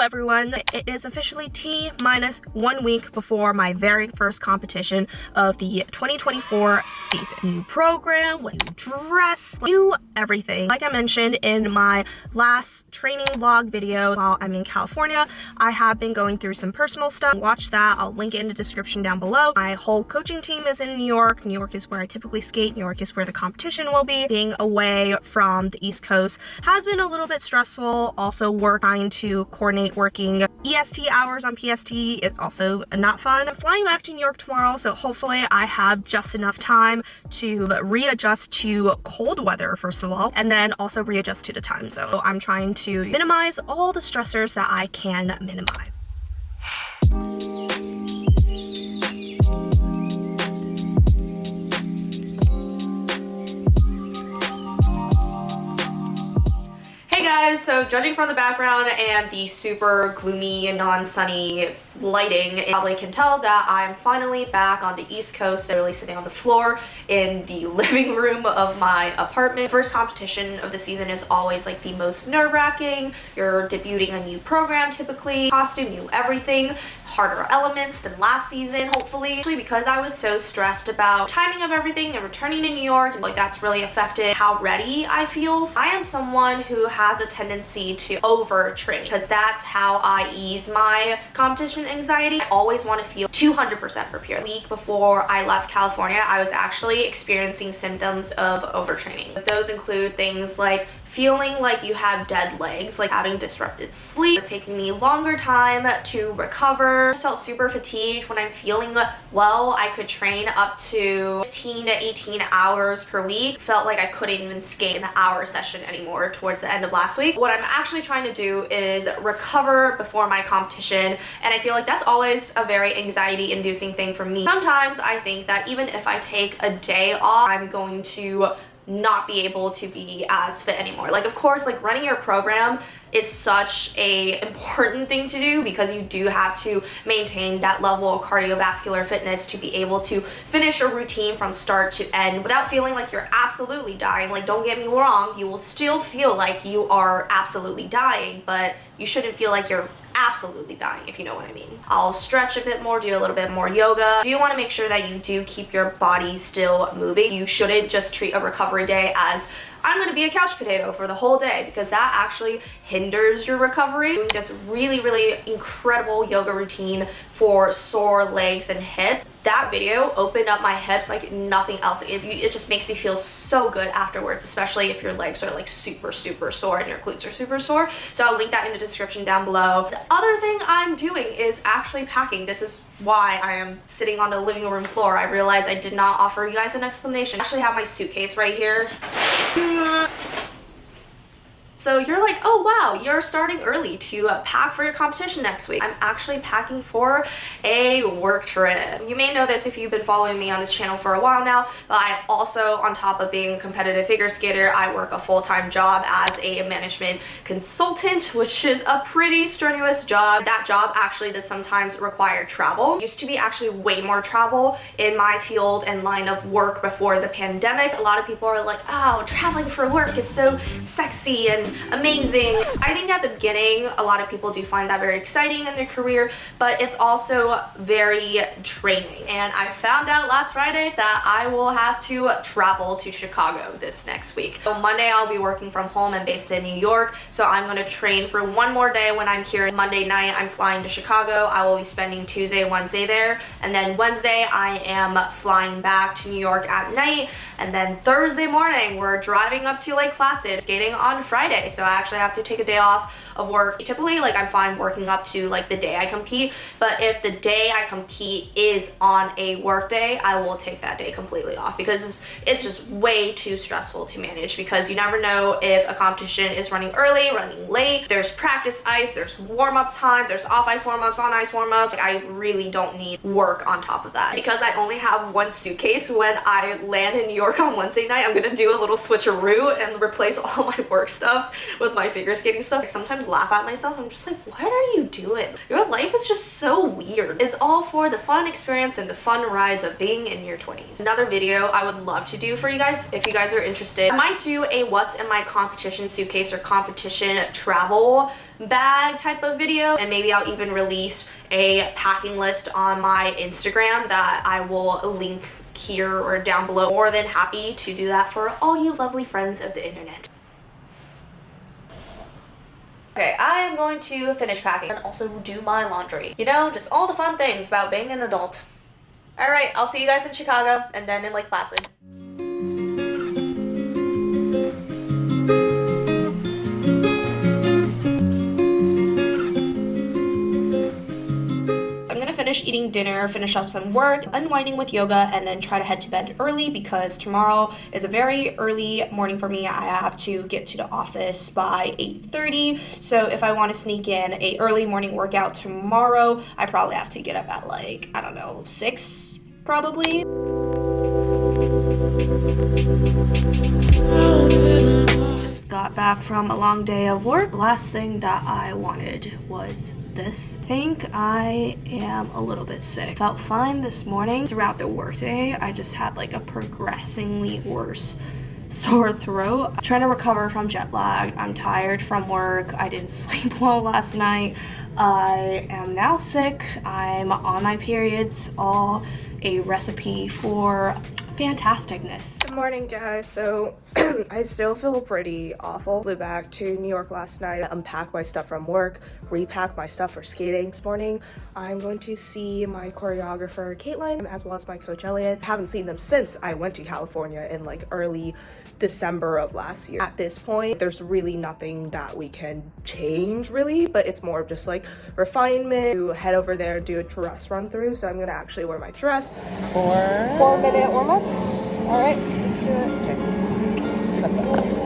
everyone, it is officially T-minus 1 week before my very first competition of the 2024 season. New program, new dress, new everything. Like I mentioned in my last training vlog video while I'm in California, I have been going through some personal stuff. Watch that, I'll link it in the description down below. My whole coaching team is in New York. New York is where I typically skate. New York is where the competition will be. Being away from the East Coast has been a little bit stressful. Also trying to coordinate working EST hours on PST is also not fun. I'm flying back to New York tomorrow, so hopefully I have just enough time to readjust to cold weather, first of all, and then also readjust to the time zone. So I'm trying to minimize all the stressors that I can minimize. So judging from the background and the super gloomy and non-sunny lighting, you probably can tell that I'm finally back on the East Coast, really sitting on the floor in the living room of my apartment. First competition of the season is always like the most nerve-wracking. You're debuting a new program, typically costume, new everything, harder elements than last season, hopefully. Actually, because I was so stressed about timing of everything and returning to New York, like that's really affected how ready I feel. I am someone who has a tendency to overtrain because that's how I ease my competition anxiety. I always want to feel 200% prepared. The week before I left California, I was actually experiencing symptoms of overtraining. Those include things like feeling like you have dead legs, like having disrupted sleep. It was taking me longer time to recover. I just felt super fatigued. When I'm feeling well, I could train up to 15 to 18 hours per week. Felt like I couldn't even skate an hour session anymore towards the end of last week. What I'm actually trying to do is recover before my competition, and I feel like that's always a very anxiety-inducing thing for me. Sometimes I think that even if I take a day off, I'm going to not be able to be as fit anymore. Like, of course, like running your program is such a important thing to do because you do have to maintain that level of cardiovascular fitness to be able to finish a routine from start to end without feeling like you're absolutely dying. Like, don't get me wrong, you will still feel like you are absolutely dying, but you shouldn't feel like you're absolutely dying, if you know what I mean. I'll stretch a bit more, do a little bit more yoga. You want to make sure that you do keep your body still moving. You shouldn't just treat a recovery day as I'm gonna be a couch potato for the whole day, because that actually hinders your recovery. Doing this really incredible yoga routine for sore legs and hips. That video opened up my hips like nothing else. It just makes you feel so good afterwards, especially if your legs are like super sore and your glutes are super sore. So I'll link that in the description down below. The other thing I'm doing is actually packing. This is why I am sitting on the living room floor. I realized I did not offer you guys an explanation. I actually have my suitcase right here. So you're like, oh wow, you're starting early to pack for your competition next week. I'm actually packing for a work trip. You may know this if you've been following me on this channel for a while now, but I also, on top of being a competitive figure skater, I work a full-time job as a management consultant, which is a pretty strenuous job. That job actually does sometimes require travel. It used to be actually way more travel in my field and line of work before the pandemic. A lot of people are like, oh, traveling for work is so sexy and amazing. I think at the beginning, a lot of people do find that very exciting in their career, but it's also very draining. And I found out last Friday that I will have to travel to Chicago this next week. So Monday, I'll be working from home and based in New York, so I'm gonna train for one more day when I'm here. Monday night, I'm flying to Chicago. I will be spending Tuesday, Wednesday there, and then Wednesday, I am flying back to New York at night, and then Thursday morning, we're driving up to Lake Placid, skating on Friday. So I actually have to take a day off of work. Typically, like, I'm fine working up to like the day I compete, but if the day I compete is on a work day, I will take that day completely off because it's just way too stressful to manage, because you never know if a competition is running early, running late. There's practice ice, there's warm-up time, there's off-ice warm-ups, on-ice warm-ups. I really don't need work on top of that. Because I only have one suitcase, when I land in New York on Wednesday night, I'm gonna do a little switcheroo and replace all my work stuff stuff with my figure skating stuff. I sometimes laugh at myself. I'm just like, what are you doing? Your life is just so weird. It's all for the fun experience and the fun rides of being in your 20s. Another video I would love to do for you guys, if you guys are interested, I might do a what's in my competition suitcase or competition travel bag type of video, and maybe I'll even release a packing list on my Instagram that I will link here or down below. More than happy to do that for all you lovely friends of the internet. Okay, I am going to finish packing and also do my laundry. You know, just all the fun things about being an adult. All right, I'll see you guys in Chicago and then in Lake Placid. Finish eating dinner, finish up some work, unwinding with yoga, and then try to head to bed early because tomorrow is a very early morning for me. I have to get to the office by 8:30, so if I want to sneak in a early morning workout tomorrow, I probably have to get up at like, I don't know, 6 probably. Just got back from a long day of work. The last thing that I wanted was this. I think I am a little bit sick. Felt fine this morning. Throughout the workday, I just had like a progressively worse sore throat. I'm trying to recover from jet lag. I'm tired from work. I didn't sleep well last night. I am now sick. I'm on my periods. All a recipe for fantasticness. Good morning, guys. So I still feel pretty awful. Flew back to New York last night, unpacked my stuff from work, repacked my stuff for skating. This morning I'm going to see my choreographer Caitlin as well as my coach Elliot. I haven't seen them since I went to California in like early December of last year. At this point, there's really nothing that we can change really, but it's more of just like refinement to head over there and do a dress run through. So I'm gonna actually wear my dress. 4-minute warm up. All right, let's do it. Okay. Let's go.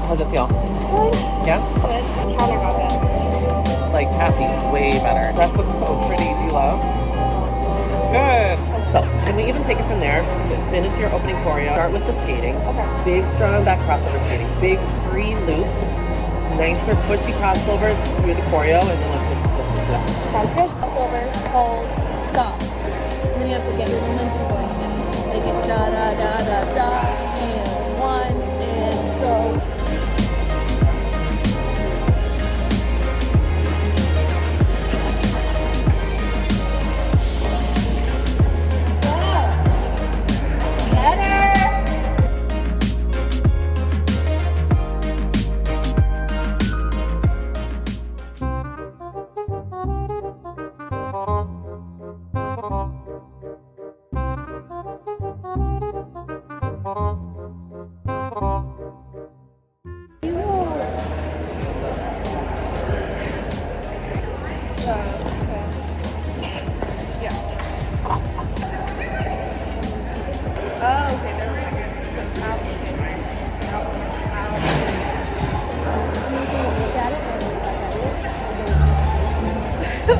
How's it feel? Good. Yeah? Good. Counter got better. Like happy, way better. Dress looks so pretty. Do you love? Good. So, can we even take it from there? Finish your opening choreo. Start with the skating. Okay. Big, strong back crossover skating. Big free loop. Nicer pushy crossovers through the choreo, and then let's just do that. Sounds good. Crossovers, hold, stop. And then you have to get your momentum going again. Like it's da da da da da, and 1, and go.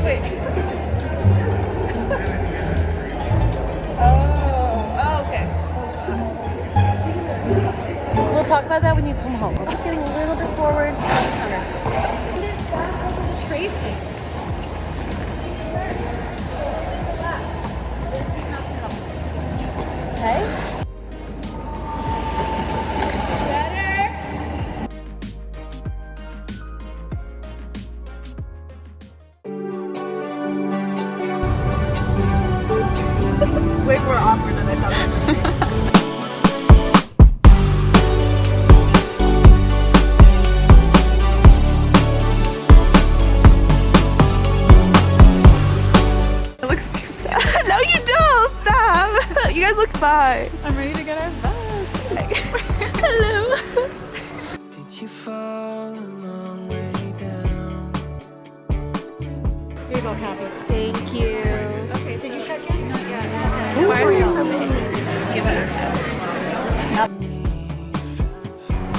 Wait. Okay. We'll talk about that when you come home. I'm just getting a little bit forward. Tracy. Okay. Way more awkward than I thought. It looks stupid. No, you don't. Stop. You guys look fine. I'm ready to get our bus. Hello. Did you fall a long way down? Here you go. happy. Thank you. Okay, did you check in? Not yet. Why are you so big? Give it her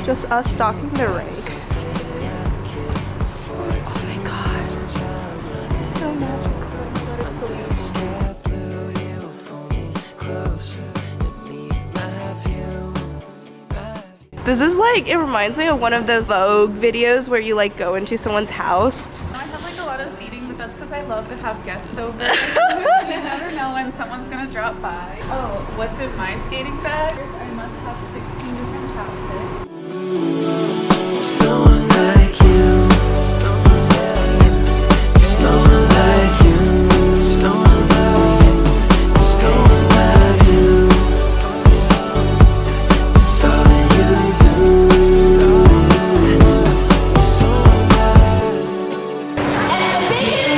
Just us stalking the rink. Oh my god. So magical. This is like, it reminds me of one of those Vogue videos where you like go into someone's house. I have like a lot of seating, but that's because I love to have guests over. You never know when someone's gonna drop by. Oh, what's in my skating bag? I must have 16 different chapsticks. No one like you. There's no one like you. There's no one like you. There's no one like you. It's all that you do.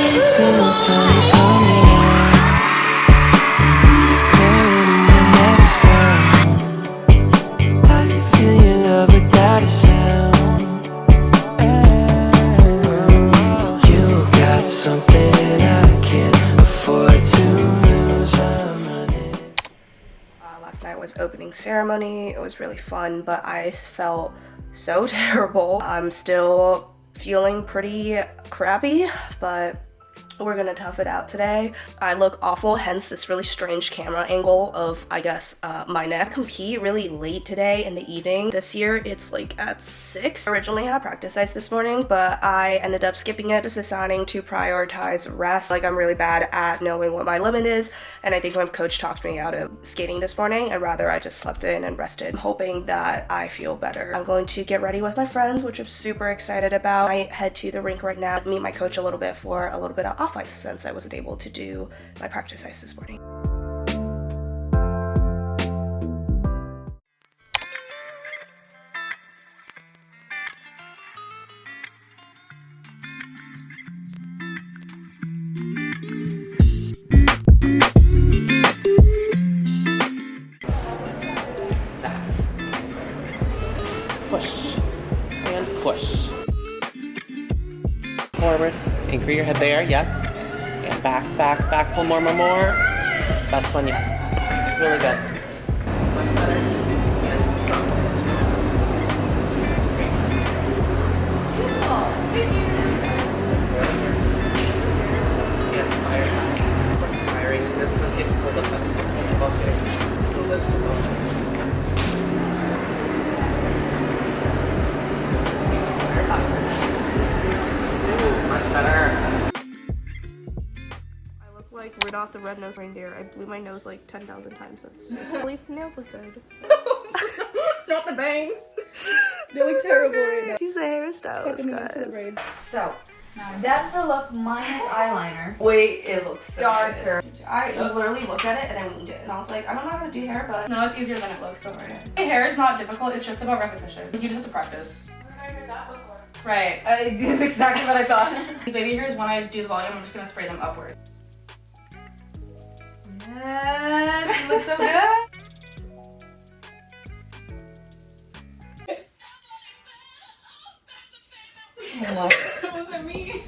Every single time you come around, clarity I never found. I can feel your love without a sound. You got something I can't afford to lose. I'm running. Last night was opening ceremony. It was really fun, but I felt so terrible. I'm still feeling pretty crappy, but we're gonna tough it out today. I look awful, hence this really strange camera angle of, I guess, my neck. Compete really late today in the evening. This year it's like at 6. Originally I had practice ice this morning, but I ended up skipping it, just deciding to prioritize rest. Like, I'm really bad at knowing what my limit is, and I think my coach talked me out of skating this morning, and rather I just slept in and rested, hoping that I feel better. I'm going to get ready with my friends, which I'm super excited about. I head to the rink right now, meet my coach a little bit for a little bit of off ice since I wasn't able to do my practice ice this morning. push and push. Forward, anchor your head there, yes. And back, back, back, pull more. That's when you, really good. Much better. And strong. And fire side. We're firing. This one's getting pulled up. Okay. Pull this one over. Much better. I look like Rudolph the Red-Nosed Reindeer. I blew my nose like 10,000 times. At least the nails look good. Not the bangs. They look terrible right now. She's a hairstylist, guys. So, that's the look minus eyeliner. Wait, it looks so Darker. good. I literally looked at it and I winged it. And I was like, I don't know how to do hair, but... No, it's easier than it looks, don't worry. My hair is not difficult, it's just about repetition. You just have to practice. I heard that before. Right, that's exactly what I thought. These baby hairs, when I do the volume, I'm just gonna spray them upward. Yes, it looks so good. That wasn't me.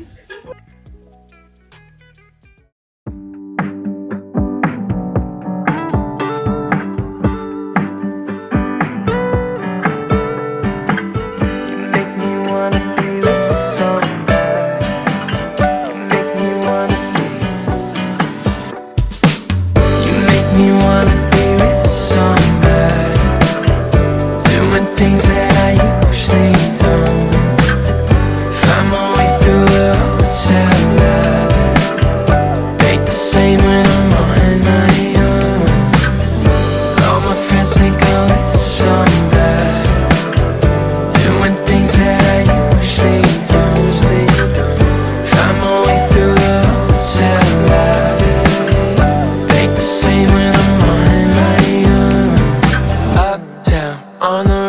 Things that I usually don't. Find my way through the hotel lobby. Ain't the same when I'm on my own. All my friends think I'm with somebody, doing things that I usually don't. Find my way through the hotel lobby. Ain't the same when I'm on my own. Up, down, on the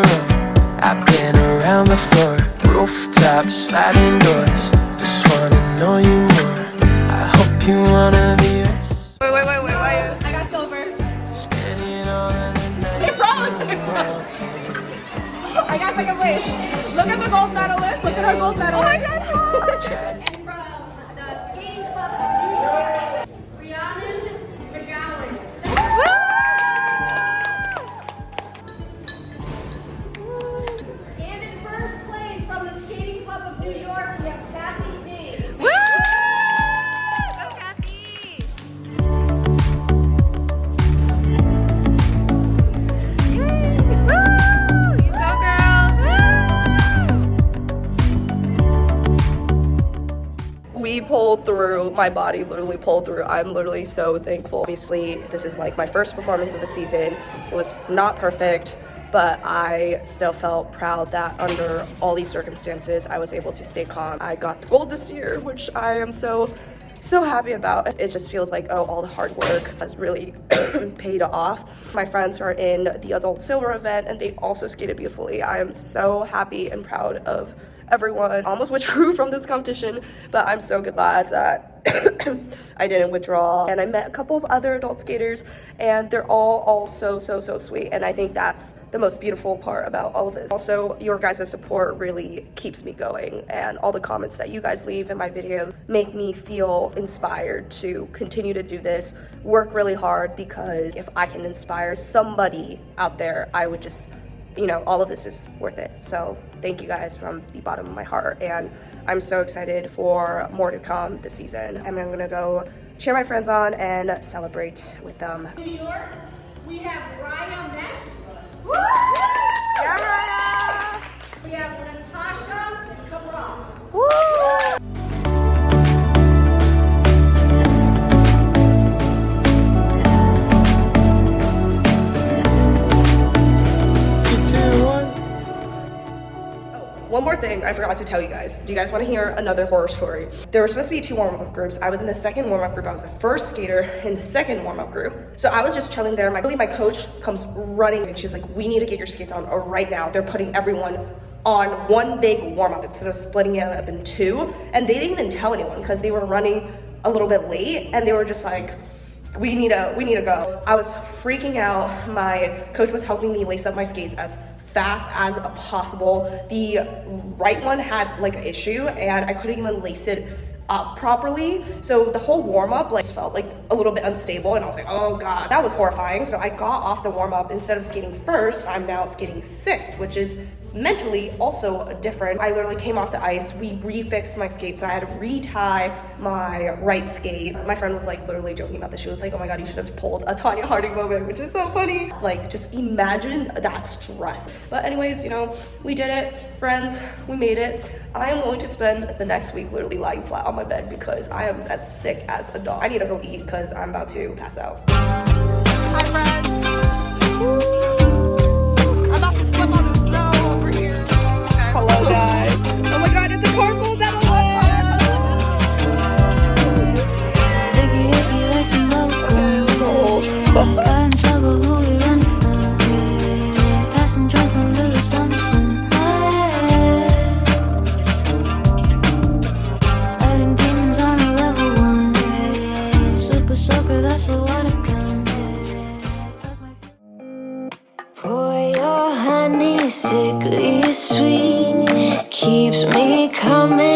I've been around the floor, rooftops, sliding doors. Just wanna know you more. I hope you wanna be this. Wait. I got silver. Spending all of the night. I promise. I got second place. Look at the gold medalist. Look at our gold medalist. Oh my god. And from the skating club pulled through. My body literally pulled through. I'm literally so thankful. Obviously, this is like my first performance of the season. It was not perfect, but I still felt proud that under all these circumstances, I was able to stay calm. I got the gold this year, which I am so happy about. It just feels like, oh, all the hard work has really paid off. My friends are in the adult silver event and they also skated beautifully. I am so happy and proud of everyone. Almost withdrew from this competition, but I'm so glad that I didn't withdraw. And I met a couple of other adult skaters and they're all so sweet. And I think that's the most beautiful part about all of this. Also, your guys' support really keeps me going, and all the comments that you guys leave in my videos make me feel inspired to continue to do this, work really hard, because if I can inspire somebody out there, I would just, you know, all of this is worth it. So thank you guys from the bottom of my heart, and I'm so excited for more to come this season. And I'm gonna go cheer my friends on and celebrate with them. New York, we have Raya Mesh. Woo! Yeah, Raya! We have Natasha Cabral. Woo! One more thing I forgot to tell you guys. Do you guys want to hear another horror story? There were supposed to be 2 warm-up groups. I was in the second warm-up group. I was the first skater in the second warm-up group. So I was just chilling there. My coach comes running and she's like, we need to get your skates on right now. They're putting everyone on one big warm-up instead of splitting it up in 2. And they didn't even tell anyone because they were running a little bit late and they were just like, we need to go. I was freaking out. My coach was helping me lace up my skates as fast as possible. The right one had like an issue and I couldn't even lace it up properly. So the whole warm up like felt like a little bit unstable and I was like, oh God, that was horrifying. So I got off the warm up. Instead of skating first, I'm now skating sixth, which is mentally also different. I literally came off the ice. We refixed my skate. So I had to retie my right skate. My friend was like literally joking about this. She was like, oh my God, you should have pulled a Tanya Harding moment, which is so funny. Like just imagine that stress. But anyways, you know, we did it. Friends, we made it. I am going to spend the next week literally lying flat on my bed because I am as sick as a dog. I need to go eat because I'm about to pass out. Hi friends. I'm about to slip on the snow over here. Hello guys. Oh my God, it's a car full of metal. Sticky icky like some bubblegum. Got in trouble, who we running from? Passing joints under the assumption. Fighting demons on a level 1. Super soaker, that's a water gun. Boy, your honey sickly sweet keeps me coming